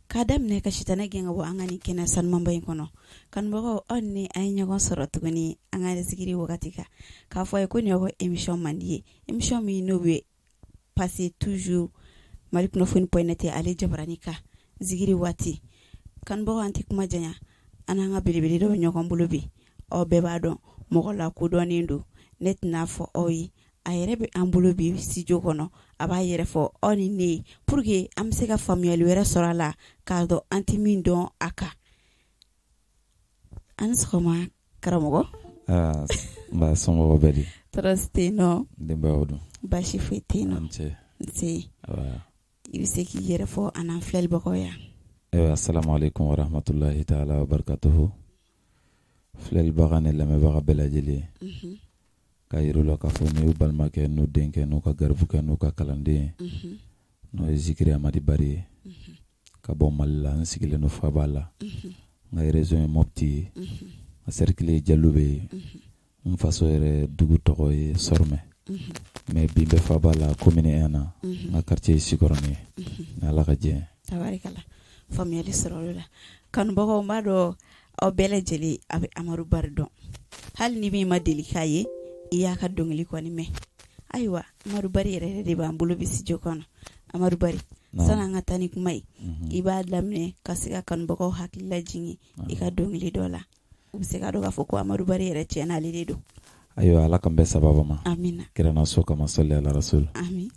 k'a daminɛ ka sitanɛ gɛn ka bɔ an ka nin kɛnɛ sanumanba in kɔnɔ kanubagaw aw ni an ye ɲɔgɔn sɔrɔ tuguni an ka zikiri wagati kan k'a fɔ a ye ko nin y'aw ka émission mandi ye émission min n'o bɛ passer toujours Mali kunnafoni point net ale jabarani kan zikiri waati kanubagaw an tɛ kuma janya an n'an ka belebele dɔ bɛ ɲɔgɔn bolo bi aw bɛɛ b'a dɔn mɔgɔ la kodɔnnen don ne tɛna fɔ aw ye a yɛrɛ bɛ an bolo bi studio kɔnɔ a b'a yɛrɛ fɔ aw ni ne ye pour que an bɛ se ka faamuyali wɛrɛ sɔrɔ a la k'a dɔn an tɛ min dɔn a kan an ni sɔgɔma karamɔgɔ. Nba somɔgɔw bɛ di. tɔɔrɔ tɛ yen nɔ. denbayaw dun. baasi foyi tɛ yen nɔ. nse i bɛ se k'i yɛrɛ fɔ an n'an filɛlibagaw ye. Assalamu alaikum wa rahmatulahi ta'ala wa barakatuhu. filɛlibaga ni lamɛnbaga bɛɛ lajɛlen. K'a yir'u la k'a fɔ n'u balimakɛ n'u denkɛ n'u ka garibukɛ n'u ka kalanden n'o ye Zikiri Amadi Bari ye ka bɔ Mali la n sigilen don Faba la n ka région ye Mopti ye n cercle ye Jalube ye n faso yɛrɛ dugu tɔgɔ ye Sormɛ mais bi n bɛ Faba la commune 1 na n ka quartier ye Sikɔrɔni ye ni Ala ka jɛ ye. Tabarikala faamuyali sɔrɔ olu la kanubagaw n b'a dɔn aw bɛɛ lajɛlen a bɛ Amadu Bari dɔn hali ni min ma deli k'a ye i y'a ka dɔnkili kɔni mɛn ayiwa Amadu Bari yɛrɛ de b'an bolo bi studio kɔnɔ Amadu Bari sani an ka taa ni kuma ye i b'a daminɛ ka se ka kanubagaw hakili lajigin i ka dɔnkili dɔ la u bɛ se ka dɔn k'a fɔ ko Amadu Bari yɛrɛ tiɲɛ na ale de don. Ayiwa Ala kan bɛɛ sababa ma. Amina. Kirana so kama salli ala rasul. Amin.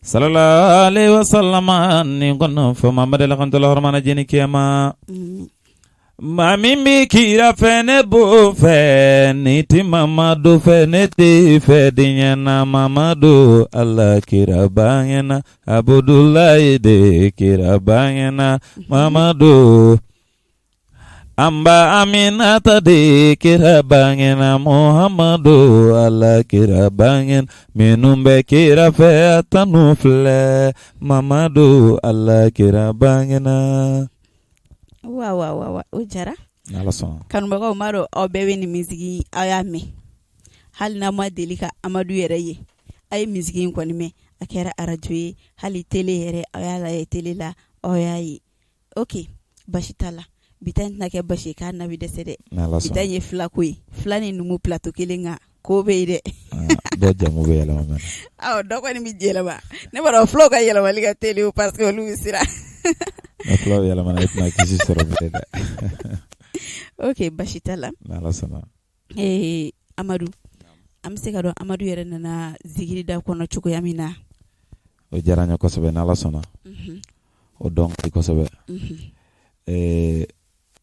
Sallallahu alaihi wasallam ni kono fo Muhammad la kan tola hormana jeni kiyama. Ma min bi kira fɛ ne b'o fɛ ni ti Mamadu fɛ ne tɛ fɛ diɲɛna Mamadu Ala kira banyana Abudulayi de kira banyana Mamadu Amba Aminata de kira banyana Muhammadu Ala kira banyan minnu bɛ kira fɛ tanu filɛ Mamadu Ala kira banyana. Wa o jara kanubagaw m'a dɔn aw bɛɛ bɛ nin misigi aw y'a mɛn hali n'a ma deli ka Amadu yɛrɛ ye a ye misigi in kɔni mɛn a kɛra arajo ye hali télé yɛrɛ aw y'a lajɛ télé la aw y'a ye ok basi t'a la bi ta in tɛna kɛ basi ye k'a na bɛ dɛsɛ dɛ bi ta in ye filako ye fila ni numu plateau kelen kan ko bɛ yen dɛ dɔ jamu bɛ yɛlɛma mɛna dɔ kɔni bɛ yɛlɛma ne b'a dɔn fulaw ka yɛlɛmali ka teli o parce que olu bɛ siran. fulaw yɛlɛmana i tɛna kisi sɔrɔ bilen dɛ. ok basi t'a la. N'Ala sɔnna. Amadu an bɛ se ka dɔn Amadu yɛrɛ nana zikiri da kɔnɔ cogoya min na. O diyara n ye kosɛbɛ n'Ala sɔnna. O dɔn ka di kosɛbɛ.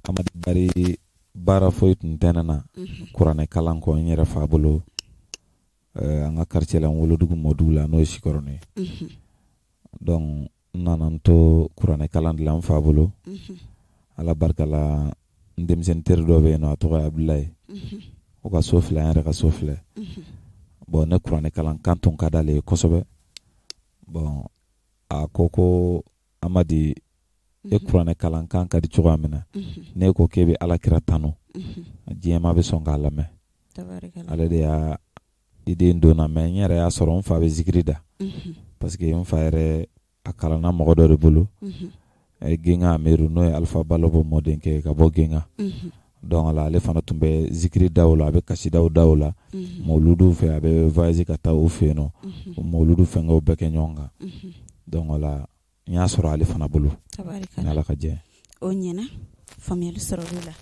Amadu Bari baara foyi tun tɛ ne na kuranɛ kalan kɔ n yɛrɛ fa bolo an ka quartier la n wolodugu Mɔdugu la n'o ye Sikɔrɔni ye donc n nana n to kuranɛ kalan de la n fa bolo Ala barika la n denmisɛnnin teri dɔ bɛ yen nɔ a tɔgɔ ye Abdulayi o ka so filɛ an yɛrɛ ka so filɛ bon ne kuranɛ kalan kan tun ka d'ale ye kosɛbɛ bon a ko Amadi e kuranɛ kalan kan ka di cogoya min na ne ko k'e bɛ Alakira tanu diɲɛma bɛ sɔn k'a lamɛn ale de y'a idée in donna mais n yɛrɛ y'a sɔrɔ n fa bɛ zikiri da parce que n fa yɛrɛ a kalanna mɔgɔ dɔ de bolo Genga Amiru n'o ye Alpha Balobo mɔdenkɛ ka bɔ Genga donc ale fana tun bɛ zikiri da o la a bɛ kasidaw da o la mawuludu fɛ a bɛ voyage ka taa o fɛ yen nɔ mawuludu fɛnkɛw bɛɛ kɛ ɲɔgɔn kan donc n y'a sɔrɔ ale fana bolo ni Ala ka jɛ o ɲɛna faamuyali sɔrɔ o la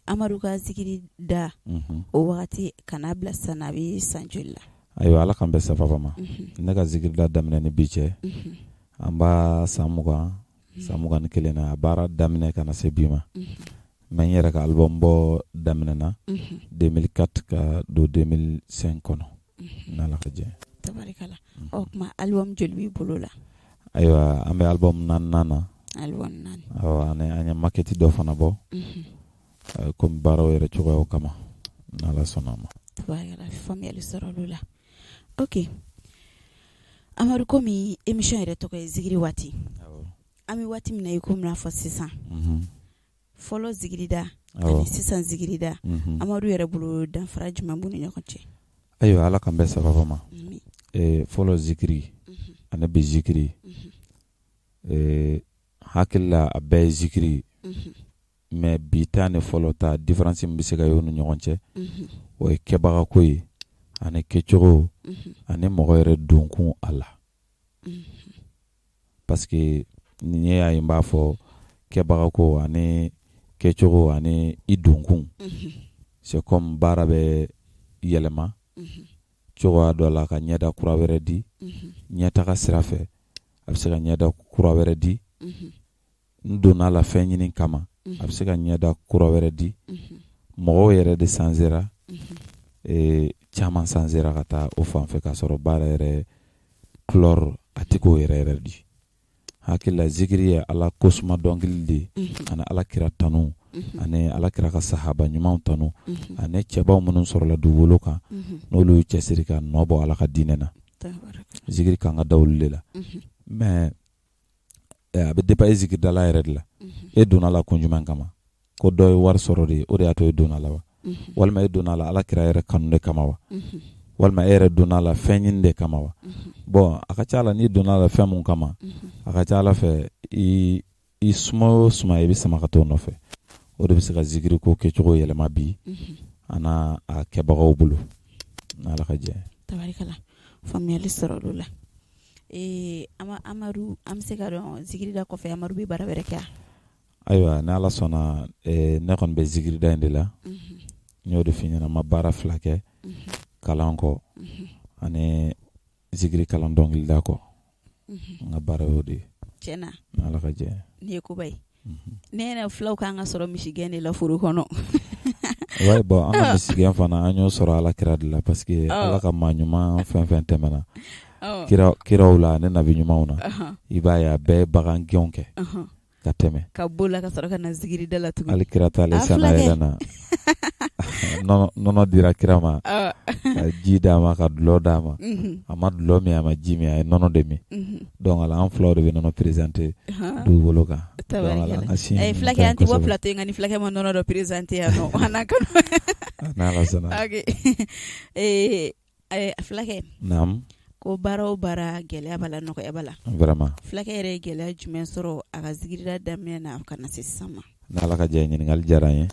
Amadu ka zikiri da o wagati kana bila sisan a bɛ san joli la. Ayiwa Ala kan bɛ sababa ma ne ka zikiri da daminɛ ni bi cɛ an b'a san 21 na a baara daminɛ ka na se bi ma mais n yɛrɛ ka album bɔ daminɛ na 2004 ka don 2005 kɔnɔ ni Ala ka jɛ. Tabarikala o kuma album joli b'i bolo la. Ayiwa an bɛ album 4 na. Album 4. Awɔ an ye maquette dɔ fana bɔ comme baaraw yɛrɛ cogoyaw kama ni Ala sɔnna ma. Tabarikala faamuyali sɔrɔ olu la. Ok Amadu komi émission yɛrɛ tɔgɔ ye zikiri waati an bɛ waati min na i ko mina fɔ sisan fɔlɔ zikiri da ani sisan zikiri da Amadu yɛrɛ bolo danfara jumɛn b'u ni ɲɔgɔn cɛ. Ayiwa Ala kan bɛ sababa ma fɔlɔ zikiri ani bi zikiri hakilila a bɛɛ ye zikiri mais bi ta ni fɔlɔ ta différence min bɛ se ka y'u ni ɲɔgɔn cɛ o ye kɛbagako ye ani kɛcogo ani mɔgɔ yɛrɛ donkun a la parce que ni y'a ye n b'a fɔ kɛbagako ani kɛcogo ani i donkun c'est comme baara bɛ yɛlɛma cogoya dɔ la ka ɲɛda kura wɛrɛ di ɲɛtaga sira fɛ a bɛ se ka ɲɛda kura wɛrɛ di n donna la fɛn ɲini kama a bɛ se ka ɲɛda kura wɛrɛ di mɔgɔw yɛrɛ de sansera caman sansera ka taa o fan fɛ k'a sɔrɔ baara yɛrɛ couleur a tɛ k'o yɛrɛ yɛrɛ di hakilila zikiri ye ala kosuma dɔnkili de ani ala kira tanu ani ala kira ka sahaba ɲumanw tanu ani cɛbaw minnu sɔrɔla dugukolo kan n'olu y'u cɛsiri ka nɔ bɔ ala ka diinɛ na zikiri kan ka da olu de la mais a bɛ dépend e zikiridala yɛrɛ de la e donna la kun jumɛn kama ko dɔ ye wari sɔrɔ de o de y'a to e donna la wa walima e donna la ala kira yɛrɛ kanu de kama wa walima e yɛrɛ donna la fɛn ɲini de kama wa bon a ka ca la n'i donna la fɛn mun kama a ka ca ala fɛ i suma o suma i bɛ sama ka t'o nɔfɛ o de bɛ se ka zikiri ko kɛcogo yɛlɛma bi ana a kɛbagaw bolo n'ala ka jɛ tabarikala faamuyali sɔrɔ olu la Amadu an bɛ se ka dɔn zikirida kɔfɛ Amadu bɛ baara wɛrɛ kɛ ayiwa ni ala sɔnna ne kɔni bɛ zikirida in de la n y'o de f'i ɲɛna n ma baara 2 kɛ kalan kɔ ani zikiri kalan dɔnkilida kɔ n ka baara y'o de ye tiɲɛna n'ala ka jɛ ni ye koba ye ne yɛrɛ filaw kan ka sɔrɔ misigɛn de la foro kɔnɔ ouais bon an ka misigɛn fana an y'o sɔrɔ ala kira de la parce que ala ka maa ɲuman fɛn fɛn tɛmɛna kiraw la ne nabi ɲumanw na i b'a ye a bɛɛ ye bagan gɛnw kɛ ka tɛmɛ ka bɔ la ka sɔrɔ ka na zikirida la tuguni ali kira t'ale sanna yɛrɛ na nɔnɔ dira kira ma ka ji d'a ma ka dulɔ d'a ma a ma dulɔ min a ma ji min a ye nɔnɔ de min donc ala an filaw de bɛ nɔnɔ présenter dugukolo kan fulakɛ an tɛ bɔ plateau in kan ni fulakɛ ma nɔnɔ dɔ présenter yan nɔ ana kanu n'ala sɔnna fulakɛ naam ko baara o baara gɛlɛya b'a la nɔgɔya b'a la vraiment fulakɛ yɛrɛ ye gɛlɛya jumɛn sɔrɔ a ka zikirida daminɛ na ka na se sisan ma n'ala ka jɛ ɲininkali diyara n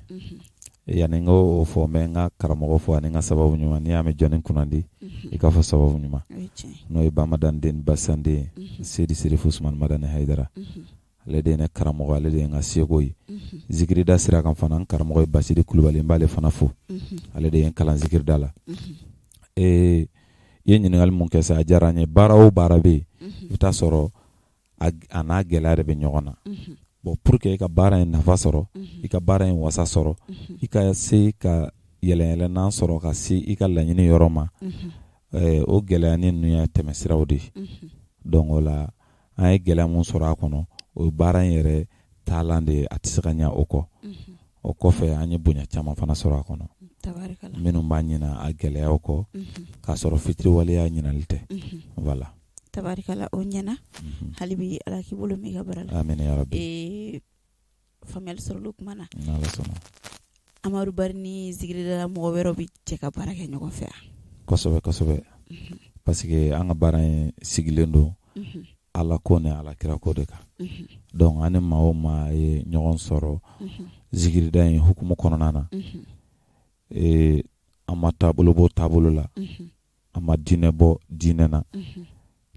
ye yanni n k'o fɔ n bɛ n ka karamɔgɔ fɔ ani n ka sababu ɲuman n'i y'a mɛn jɔnni kunnandi i k'a fɔ sababu ɲuman n'o ye bamadan den basanden sedi serifu usumani madani hayidara ale de ye ne karamɔgɔ ale de ye n ka seko ye zikirida sira kan fana n karamɔgɔ ye basidi kulubali n b'ale fana fo ale de ye n kalan zikirida la i ye ɲininkali mun kɛ sa a diyara n ye baara o baara bɛ yen i bɛ taa sɔrɔ a n'a gɛlɛya de bɛ ɲɔgɔn na bon pour que i ka baara in nafa sɔrɔ i ka baara in wasa sɔrɔ i ka se ka yɛlɛyɛlɛnnan sɔrɔ ka se i ka laɲini yɔrɔ ma o gɛlɛya ni ninnu ye tɛmɛsiraw de donc o la an ye gɛlɛya mun sɔrɔ a kɔnɔ o ye baara in yɛrɛ taalan de ye a tɛ se ka ɲɛ o kɔ o kɔfɛ an ye bonya caman fana sɔrɔ a kɔnɔ minnu b'a ɲina a gɛlɛyaw kɔ k'a sɔrɔ fitiriwaleya ɲinali tɛ voilà tabarikala o ɲɛna hali bi ala k'i bolo mɛn i ka baara la amin ya rabbi faamuyali sɔrɔli kuma na n'ala sɔnna Amadu Bari ni zikirida mɔgɔ wɛrɛw bɛ cɛ ka baara kɛ ɲɔgɔn fɛ kosɛbɛ kosɛbɛ parce que an ka baara in sigilen don ala ko ni ala kira ko de kan donc an ni maa o maa ye ɲɔgɔn sɔrɔ zikirida in hukumu kɔnɔna na an ma taabolo bɔ taabolo la an ma diinɛ bɔ diinɛ na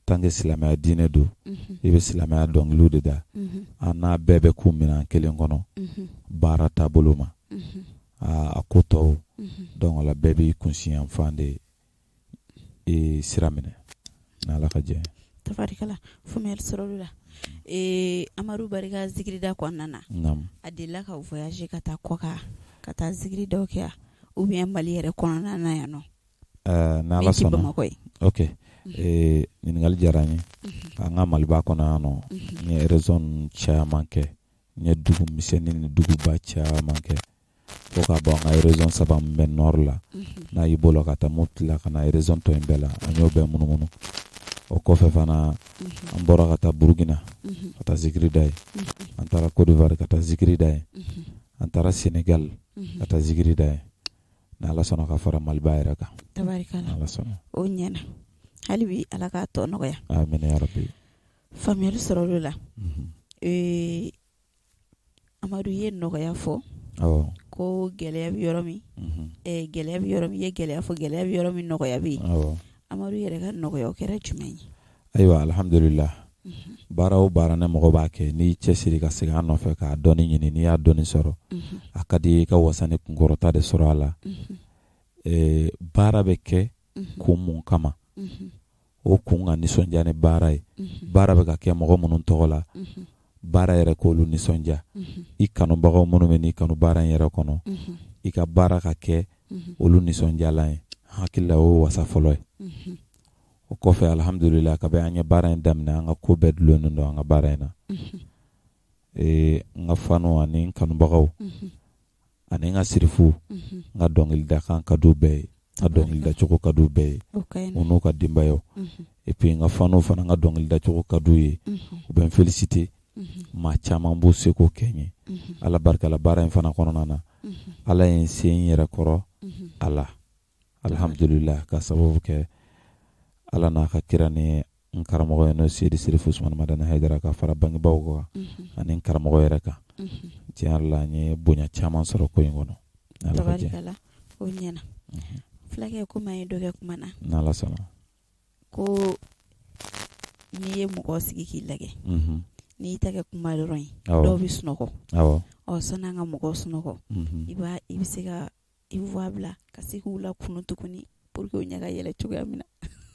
tant que silamɛya diinɛ don i bɛ silamɛya dɔnkiliw de da an n'a bɛɛ bɛ k'u minɛn kelen kɔnɔ baara taabolo ma a ko tɔw donc la bɛɛ b'i kunsiɲɛfan de sira minɛ n'ala ka jɛ tabarikala faamuyali sɔrɔli la Amadu Bari ka zikirida kɔnɔna na a delila ka voyager ka taa kɔkan ka taa zikiridaw kɛ ou bien Mali yɛrɛ kɔnɔna na yan nɔ n'ala sɔnna ok ɲininkali diyara n ye an ka Maliba kɔnɔ yan nɔ n ye région caman kɛ n ye dugu misɛnnin ni duguba caman kɛ fo ka bɔ an ka région 3 min bɛ nord la n'a y'i bolo ka taa Mopti la ka na région tɔ in bɛɛ la an y'o bɛɛ munumunu o kɔfɛ fana an bɔra ka taa Burukina ka taa zikirida ye an taara Côte d'Ivoire ka taa zikirida ye an taara Sénégal ka taa zikirida ye n'ala sɔnna ka fara Maliba yɛrɛ kan tabarikala n'ala sɔnna o ɲɛna hali bi ala k'a tɔ nɔgɔya amin ya rabbi faamuyali sɔrɔli la Amadu ye nɔgɔya fɔ ko gɛlɛya bɛ yɔrɔ min gɛlɛya bɛ yɔrɔ min ye gɛlɛya fɔ gɛlɛya bɛ yɔrɔ min nɔgɔya bɛ yen Amadu yɛrɛ ka nɔgɔya kɛra jumɛn ye? Ayiwa alhamdulillah baara o baara ne mɔgɔ b'a kɛ n'i cɛsiri ka segin a nɔfɛ k'a dɔnni ɲini n'i y'a dɔnni sɔrɔ a ka di i ka wasa ni kunkɔrɔta de sɔrɔ a la baara bɛ kɛ kun mun kama o kun ka nisɔndiya ni baara ye baara bɛ ka kɛ mɔgɔ minnu tɔgɔ la baara yɛrɛ k'olu nisɔndiya i kanubagaw minnu bɛ n'i kanu baara in yɛrɛ kɔnɔ i ka baara ka kɛ olu nisɔndiyalan ye hakilila o wasa fɔlɔ ye o kɔfɛ alhamdulillah kabi an ye baara in daminɛ an ka ko bɛɛ dulonnen don an ka baara in na n ka fanu ani n kanubagaw ani n ka sirifu n ka dɔnkilidakan ka d'u bɛɛ ye n ka dɔnkilidacogo ka d'u bɛɛ ye u n'u ka denbayaw et puis n ka fanu fana n ka dɔnkilidacogo ka d'u ye u bɛ n féliciter maa caman b'u seko kɛ n ye ala barika la baara in fana kɔnɔna na ala ye n se n yɛrɛ kɔrɔ a la alhamdulillah ka sababu kɛ ala n'a ka kira ni n karamɔgɔ ye n'o Seydi Sirifu Usmani Madani Hayidara ka fara bangebaaw kan ani n karamɔgɔ yɛrɛ kan tiɲɛ yɛrɛ la n ye bonya caman sɔrɔ ko in kɔnɔ tabarikala o ɲɛna fulakɛ komi an ye dɔ kɛ kuma na n'ala sɔnna ko n'i ye mɔgɔ sigi k'i lajɛ n'i ta kɛ kuma dɔrɔn ye dɔw bɛ sunɔgɔ sani an ka mɔgɔw sunɔgɔ i bɛ se ka i voix bila ka se k'u la kunu tuguni pour que u ɲɛ ka yɛlɛ cogoya min na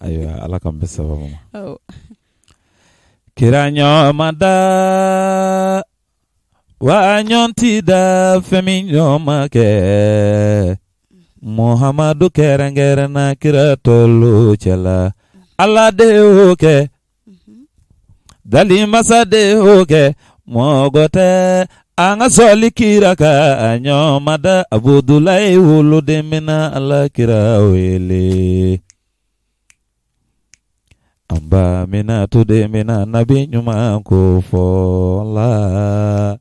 ayiwa ala k'an bɛ sababu ma kira ɲɔgɔn da wa ɲɔgɔn ti da fɛn min ɲɔgɔn ma kɛ Muhammadu kɛrɛnkɛrɛnna kira tɔlu cɛla ala de y'o kɛ dali masa de y'o kɛ mɔgɔ tɛ an ka sɔli kira ka ɲɔgɔn da Abudulayi woloden bɛna ala kira wele an ba mina to de mina nabi ɲuman ko fɔ la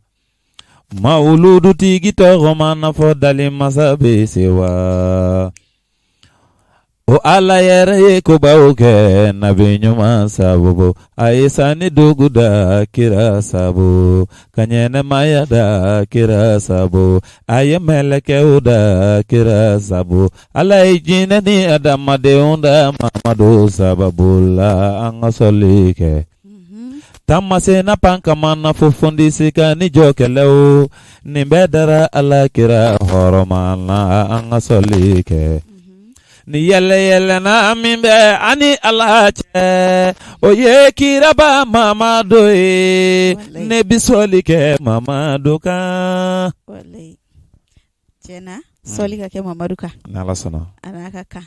Mauludu tigi tɔgɔ ma nafɔ dali masa bɛ se wa o ala yɛrɛ ye kobaw kɛ nabi ɲuman sababu a ye sanni dogo da kira sababu ka ɲɛnɛmaya da kira sababu a ye mɛlɛkɛw da kira sababu ala ye jinɛ ni adamadenw da Mamadu sababu la an ka sɔli kɛ Tamasena pankamana fufundi sika ni jokelew ni bedara ala kira horomana an ka sɔli kɛ ni yɛlɛ na min bɛ ani ala cɛ o ye kiraba Mamadu ye ne bi sɔli kɛ Mamadu kan tiɲɛna sɔli ka kɛ Mamadu kan n'ala sɔnna a n'a ka kan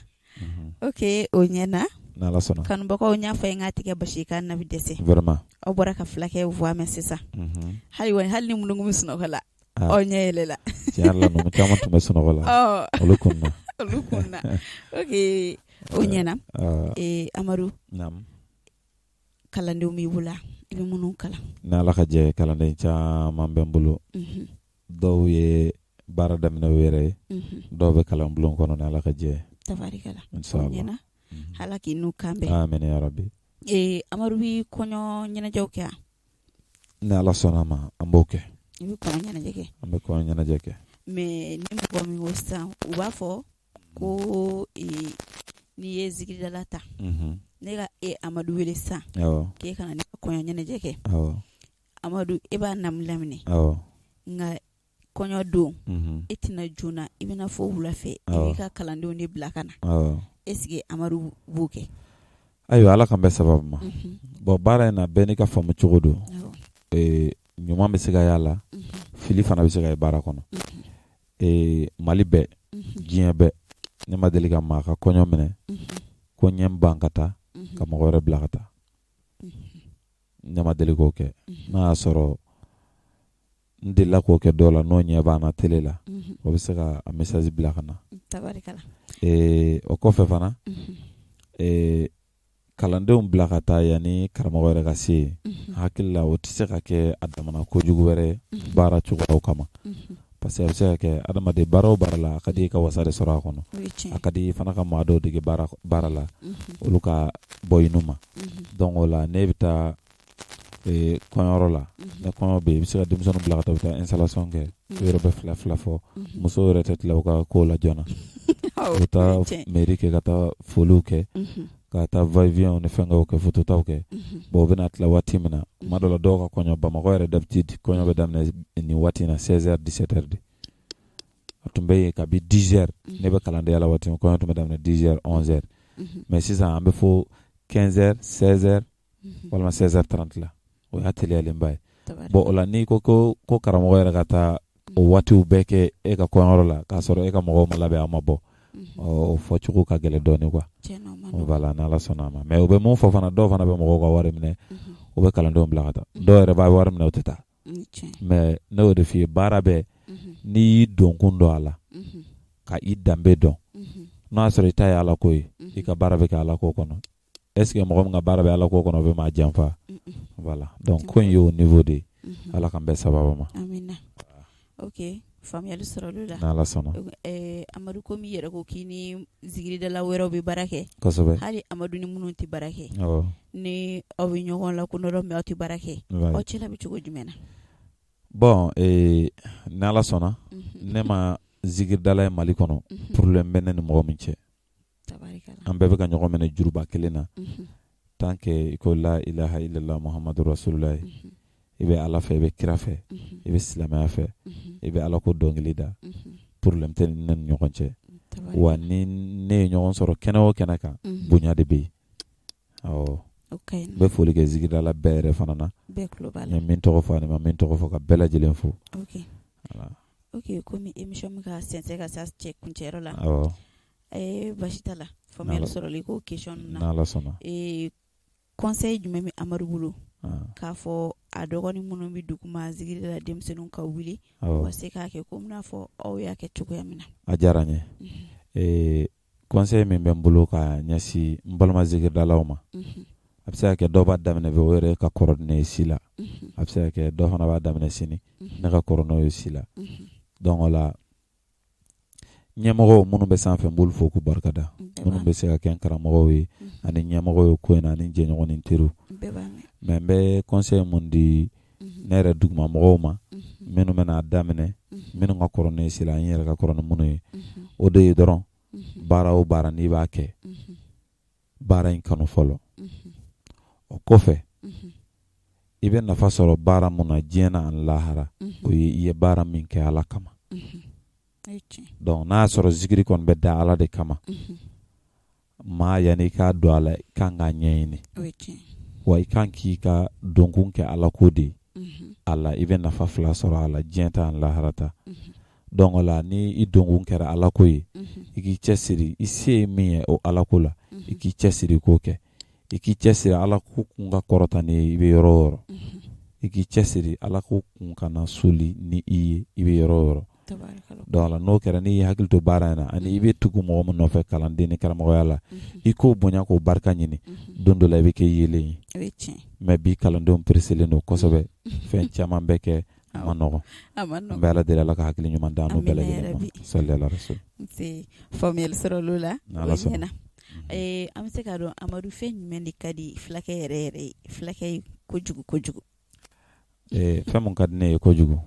ok o ɲɛna n'ala sɔnna kanubagaw n y'a fɔ n k'a tigɛ basi kan nabi dɛsɛ vraiment aw bɔra ka fulakɛ voix mɛn sisan hali ni munukun bɛ sunɔgɔ la aw ɲɛ yɛlɛla tiɲɛ yɛrɛ la numu caman tun bɛ sunɔgɔ la olu kunna ok o ɲɛna Amadu kalandenw b'i bolo i bɛ minnu kalan ni ala ka jɛ kalanden caman bɛ n bolo dɔw ye baara daminɛ u yɛrɛ ye dɔw bɛ kalan bulon kɔnɔ ni ala ka jɛ tabarikala o ɲɛna ala k'i n'u kan bɛn amin ya rabbi Amadu bɛ kɔɲɔ ɲɛnajɛw kɛ ni ala sɔnna ma an b'o kɛ i bɛ kɔɲɔ ɲɛnajɛ kɛ an bɛ kɔɲɔ ɲɛnajɛ kɛ mais ni mɔgɔ min ko sisan u b'a fɔ ko n'i ye zikiridala ta ne ka Amadu wele sisan k'e kana ne ka kɔɲɔ ɲɛnajɛ kɛ Amadu e b'a namu laminɛ nka kɔɲɔ don e tɛna joona i bɛna fɔ wula fɛ i b'i ka kalandenw de bila ka na est-ce que Amadu b'o kɛ ayiwa ala kan bɛ sababu ma bon baara in na bɛɛ n'i ka faamu cogo don ɲuman bɛ se ka y'a la fili fana bɛ se ka ye baara kɔnɔ Mali bɛɛ diɲɛ bɛɛ ne ma deli ka maa ka kɔɲɔ minɛ ko ɲɛ n ban ka taa ka mɔgɔ wɛrɛ bila ka taa ne ma deli k'o kɛ n'a y'a sɔrɔ n delila k'o kɛ dɔw la n'o ɲɛ b'an na télé la o bɛ se ka a message bila ka na tabarikala o kɔfɛ fana kalandenw bila ka taa yanni karamɔgɔ yɛrɛ ka se yen hakili la o tɛ se ka kɛ a damana kojugu wɛrɛ baara cogoyaw kama parce que a bɛ se ka kɛ adamaden baara o baara la a ka di i ka wasa de sɔrɔ a kɔnɔ a ka di i fana ka maa dɔw dege baara la olu ka bɔ i nu ma donc o la ne bɛ taa kɔɲɔyɔrɔ la ne kɔɲɔ bɛ yen i bɛ se ka denmisɛnninw bila ka taa u bɛ taa installation kɛ yɔrɔ bɛ fila fɔ muso yɛrɛ tɛ tila u ka kow la joona u bɛ taa mairie kɛ ka taa foliw kɛ ka taa va-et-vient ni fɛnkɛw kɛ phototaw kɛ bon u bɛna tila waati min na tuma dɔ la dɔw ka kɔɲɔ Bamakɔ yɛrɛ d'habitude kɔɲɔ bɛ daminɛ nin waati in na 16h 17h de a tun bɛ yen kabi 10h ne bɛ kalandenya la waati min kɔɲɔ tun bɛ daminɛ 10h 11h mais sisan an bɛ fɔ 15h 16h walima 16h30 la o y'a teliyalenba ye bon o la n'i ko karamɔgɔ yɛrɛ ka taa o waatiw bɛɛ kɛ e ka kɔɲɔyɔrɔ la k'a sɔrɔ e ka mɔgɔw ma labɛn a ma bɔ o fɔcogo ka gɛlɛn dɔɔnin quoi voilà n'Ala sɔnna a ma mais u bɛ mun fɔ fana dɔw fana bɛ mɔgɔw ka wari minɛ u bɛ kalandenw bila ka taa dɔw yɛrɛ b'a wari minɛ u tɛ taa mais ne y'o de f'i ye baara bɛɛ n'i y'i donkun dɔn a la ka i danbe dɔn n'a sɔrɔ i ta ye Ala ko ye i ka baara bɛ kɛ Ala ko kɔnɔ est ce que mɔgɔ min ka baara bɛ Ala ko kɔnɔ o bɛ maa janfa voilà donc ko in ye o niveau de ye Ala k'an bɛɛ sababa ma amina ok faamuyali sɔrɔlu la n'Ala sɔnna Amadu komi i yɛrɛ ko k'i ni zikiridala wɛrɛw bɛ baara kɛ kosɛbɛ hali Amadu ni minnu tɛ baara kɛ ni aw bɛ ɲɔgɔn la ko dɔ mais aw tɛ baara kɛ aw cɛla bɛ cogo jumɛn na bon n'Ala sɔnna ne ma zikiridala ye Mali kɔnɔ problème bɛ ne ni mɔgɔ min cɛ an bɛɛ bɛ ka ɲɔgɔn minɛ juruba kelen na tant que i ko la ilaha illallah muhammadu rasulullah i bɛ Ala fɛ i bɛ kira fɛ i bɛ silamɛya fɛ i bɛ Ala ko dɔnkili da problème tɛ ne ni ɲɔgɔn cɛ wa ni ne ye ɲɔgɔn sɔrɔ kɛnɛ o kɛnɛ kan bonya de bɛ yen awɔ n bɛ foli kɛ zikiridala bɛɛ yɛrɛ fana na n ye min tɔgɔ fɔ ani ma min tɔgɔ fɔ ka bɛɛ lajɛlen fo ok komi émission min ka sɛnsɛn ka se cɛ kuncɛyɔrɔ la basi t'a la faamuyali sɔrɔli ko question na n'Ala sɔnna conseil jumɛn bɛ Amadu bolo k'a fɔ a dɔgɔnin minnu bɛ duguma zikirila denmisɛnninw ka wuli u ka se k'a kɛ komi n'a fɔ aw y'a kɛ cogoya min na a diyara n ye conseil min bɛ n bolo ka ɲɛsin n balima zikiridalaw ma a bɛ se ka kɛ dɔw b'a daminɛ fɛ o yɛrɛ ka kɔrɔ ni ne ye si la a bɛ se ka kɛ dɔw fana b'a daminɛ sini ne ka kɔrɔ n'o ye si la donc o la ɲɛmɔgɔw minnu bɛ sanfɛ n b'olu fo k'u barikada minnu bɛ se ka kɛ n karamɔgɔw ye ani ɲɛmɔgɔw ye ko in na ani jɛɲɔgɔn ni teriw mais n bɛ conseil mun di ne yɛrɛ duguma mɔgɔw ma minnu bɛna a daminɛ minnu ka kɔrɔ ne ye si la n yɛrɛ ka kɔrɔ ni minnu ye o de ye dɔrɔn baara o baara n'i b'a kɛ baara in kanu fɔlɔ o kɔfɛ i bɛ nafa sɔrɔ baara mun na diɲɛ na ani lahara o ye i ye baara min kɛ Ala kama donc n'a y'a sɔrɔ zikiri kɔni bɛ da Ala de kama maa yanni i k'a don a la i kan k'a ɲɛɲini wa i kan k'i ka donkun kɛ Ala ko de ye a la i bɛ nafa fila sɔrɔ a la diɲɛ ta ani lahara ta donc o la ni i donkun kɛra Ala ko ye i k'i cɛsiri i se ye min ye o Ala ko la i k'i cɛsiri k'o kɛ i k'i cɛsiri Ala ko kun ka kɔrɔta ni ye i bɛ yɔrɔ o yɔrɔ i k'i cɛsiri Ala ko kun kana soli ni i ye i bɛ yɔrɔ o yɔrɔ donc la n'o kɛra n'i y'i hakili to baara in na ani i bɛ tugu mɔgɔ min nɔfɛ kalanden ni karamɔgɔya la i k'o bonya k'o barika ɲini don dɔ la i bɛ kɛ yelen ye mais bi kalandenw pereselen don kosɛbɛ fɛn caman bɛ kɛ a ma nɔgɔn n bɛ Ala deli Ala ka hakili ɲuman d'an n'u bɛɛ lajɛlen ma sali ala rasul faamuyali sɔrɔlu la o ɲɛna an bɛ se k'a dɔn Amadu fɛn jumɛn de ka di fulakɛ yɛrɛ yɛrɛ ye fulakɛ ye kojugu fɛn mun ka di ne ye kojugu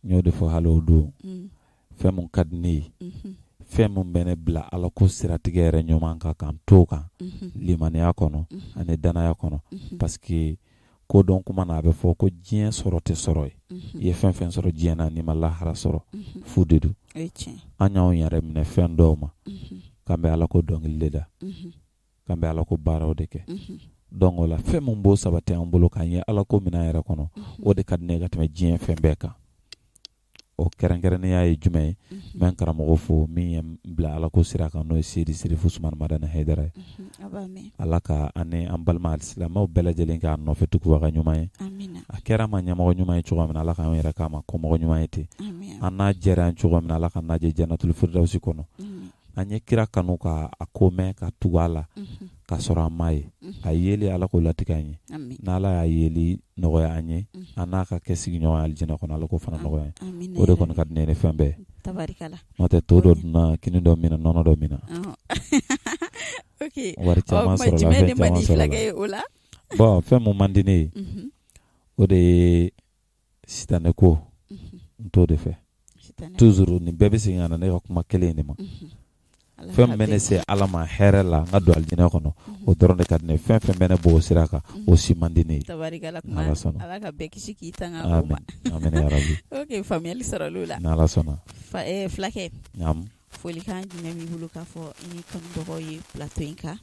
n y'o de fɔ hali o don fɛn mun ka di ne ye fɛn mun bɛ ne bila Ala ko siratigɛ yɛrɛ ɲuman kan k'an to kan limaniya kɔnɔ ani danaya kɔnɔ parce que ko dɔn kuma na a bɛ fɔ ko diɲɛ sɔrɔ tɛ sɔrɔ ye i ye fɛn fɛn sɔrɔ diɲɛ na n'i ma lahara sɔrɔ fu de don an y'anw yɛrɛ minɛ fɛn dɔw ma k'an bɛ Ala ko dɔnkili de da k'an bɛ Ala ko baaraw de kɛ donc o la fɛn mun b'o sabati an bolo k'an ye Ala ko minɛn yɛrɛ kɔnɔ o de ka di ne ka tɛmɛ diɲɛ fɛn bɛɛ kan o kɛrɛnkɛrɛnnenya ye jumɛn ye n bɛ n karamɔgɔ fo min ye n bila Ala ko sira kan n'o ye Seydi Sirifu Sumani Madani Hayidara ye Ala ka ani an balima alisilamɛw bɛɛ lajɛlen k'a nɔfɛ tugubaga ɲuman ye a kɛra ma ɲɛmɔgɔ ɲuman ye cogo min na Ala k'an yɛrɛ k'a ma kɔmɔgɔ ɲuman ye ten an n'a jɛra an cogo min na Ala ka n'a jɛ Jannatul Firdawsi kɔnɔ an ye kira kanu ka a ko mɛn ka tugu a la ka sɔrɔ an m'a ye a yeli Ala k'o latigɛ an ye n'Ala y'a yeli nɔgɔya an ye an n'a ka kɛ sigiɲɔgɔn alijinɛ kɔnɔ Ala k'o fana nɔgɔya an o de kɔni ka di ne ni fɛn bɛɛ n'o tɛ to dɔ dunna kini dɔ min na nɔnɔ dɔ min na wari caman sɔrɔ la fɛn caman sɔrɔ la bon fɛn mun man di ne ye o de ye sitanɛ ko n t'o de fɛ toujours ni bɛɛ bɛ segin ka na ne ka kuma kelen de ma fɛn min bɛ ne se ala ma hɛrɛ la n ka don alijinɛ kɔnɔ o dɔrɔn de ka di ne fɛn fɛn bɛ ne bɔ o sira kan o si man di ne ye tabarikala kuma ala ka bɛɛ kisi k'i tanga o ma amen ya rabi ok faamuyali sɔrɔla la n'ala sɔnna fulakɛ naam folikan jumɛn b'i bolo k'a fɔ i ni kanubagaw ye plateau in kan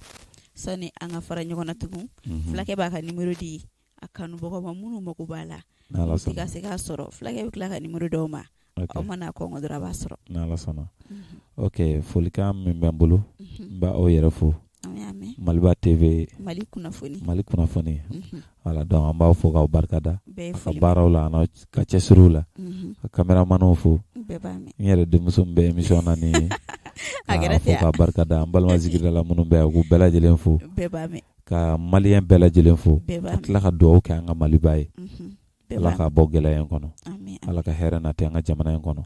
sani an ka fara ɲɔgɔn na tugun fulakɛ b'a ka numéro di a kanubagaw ma minnu mago b'a la n'ala sɔnna ka se k'a sɔrɔ fulakɛ bɛ tila ka numéro d'aw ma aw mana kɔngɔ dɔrɔn a b'a sɔrɔ n'ala sɔnna ok folikan min bɛ n bolo n b'a aw yɛrɛ fo Maliba TV Mali kunnafoni voilà donc an b'aw fo k'aw barikada ka baaraw la ka cɛsiriw la ka caméramanw fo n yɛrɛ denmuso min bɛ émission na ni k'a fo k'a barikada an balima zikirila minnu bɛ yan k'u bɛɛ lajɛlen fo ka maliyɛn bɛɛ lajɛlen fo ka tila ka dugawu kɛ an ka Maliba ye ala ka bɔ gɛlɛya in kɔnɔ ala ka hɛrɛ nati an ka jamana in kɔnɔ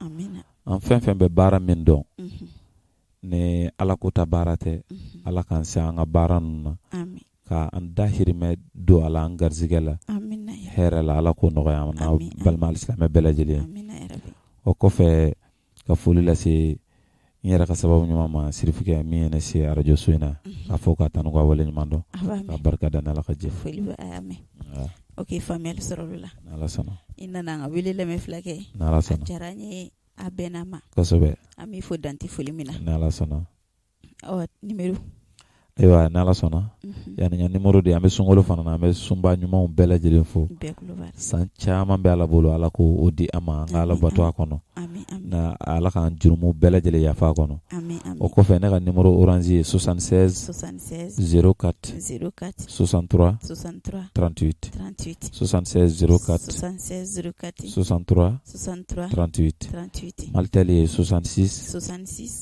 an fɛn fɛn bɛ baara min dɔn ni ala ko ta baara tɛ ala k'an se an ka baara ninnu na ka an dahirimɛ don ala an garizigɛ la hɛrɛ la ala k'o nɔgɔya an n'a balima alisilamɛ bɛɛ lajɛlen o kɔfɛ ka foli lase n yɛrɛ ka sababu ɲuman ma sirifikɛ min ye ne se arajo so in na k'a fɔ ka tanu ka wale ɲuman dɔn ka barika da n'ala ka jɛ ok faamuyali sɔrɔla la n'ala sɔnna i nana an ka wele lamɛn fulakɛ n'ala sɔnna a diyara n ye a bɛnna ma kosɛbɛ an b'i fo danti foli min na n'ala sɔnna numéro ayiwa n'ala sɔnna yanni n ka numéro de an bɛ sunkalo fana na an bɛ sunba ɲumanw bɛɛ lajɛlen fo san caman bɛ ala bolo ala k'o di an ma an ka ala bato a kɔnɔ na ala k'an jurumu bɛɛ lajɛlen yafa a kɔnɔ o kɔfɛ ne ka numéro orange ye 76 04 63 38 76 04 63 38 Maltel ye 66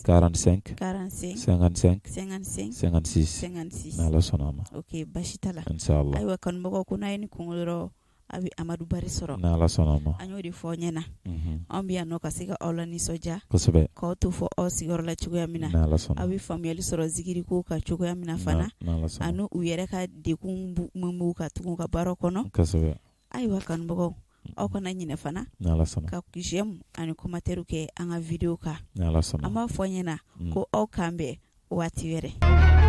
45 55 56 n'ala sɔnna a ma ok basi t'a la inshallah ayiwa kanubagaw ko n'a ye ni kɔngɔ dɔrɔn a bɛ Amadu Bari sɔrɔ n'ala sɔnna a ma an y'o de fɔ ɲɛna an bɛ yan nɔ ka se ka aw la nisɔndiya kosɛbɛ k'aw to fɔ aw sigiyɔrɔ la cogoya min na n'ala sɔnna aw bɛ faamuyali sɔrɔ zikiri ko ka cogoya min na fana ani u yɛrɛ ka dekun min b'u ka tugun ka baara kɔnɔ kosɛbɛ ayiwa kanubagaw aw kana ɲinɛ fana n'ala sɔnna ka j'aime ani commentaire kɛ an ka video kan n'ala sɔnna an b'a fɔ ɲɛna ko aw kan bɛn waati wɛrɛ